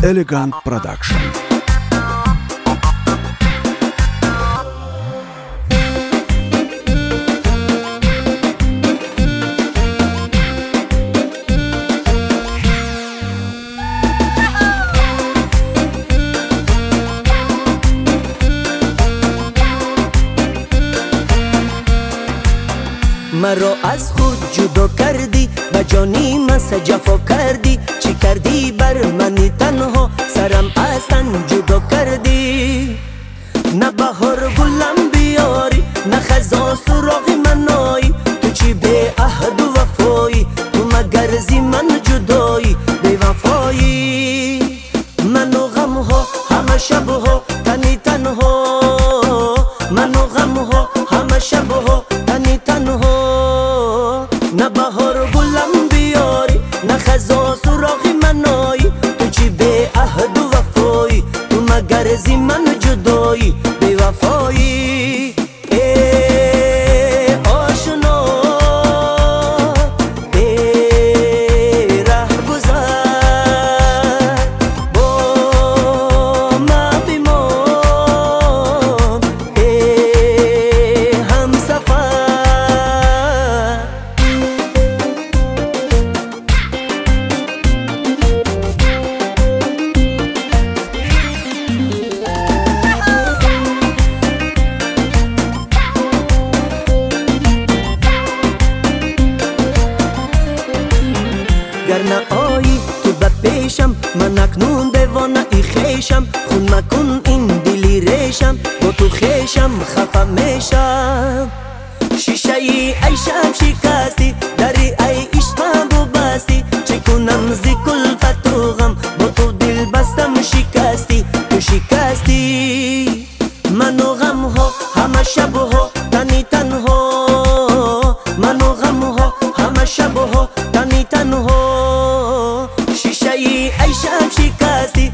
Elegant Production. مرا از خود جدا کردی به جانی من جفا کردی چی کردی بر منی تنها سرم اصلا جدا کردی نه بهار گلم بیاری نه خزان سراغ من آیی تو چی به عهد و وفایی تو مگر زی من جدایی بی وفایی من و غم ها همه شب ها تنی تنها من و غم ها همه شب ها تنی تنها نه بهار گلم بیاری نه خزان سراغ من آیی تو چی به عهد و وفایی تو مگر زی من جدایی بی وفایی آشنا ره گذر با ما بیمان هم سفر گر نه آیی تو به پیشم من اکنون دیوانه ای خیشم خون مکن این دلی ریشم با تو خیشم خفه میشم شیشه ای عیشم شکستی دری ای عشقم بستی چه کنم زی کلفت و غم با تو دل بستم شکستی تو شکستی من و غم ها همه شب ها تنی تنها من و غم ها همه شب ها تنی تنها شیشه ای عیشم شکستی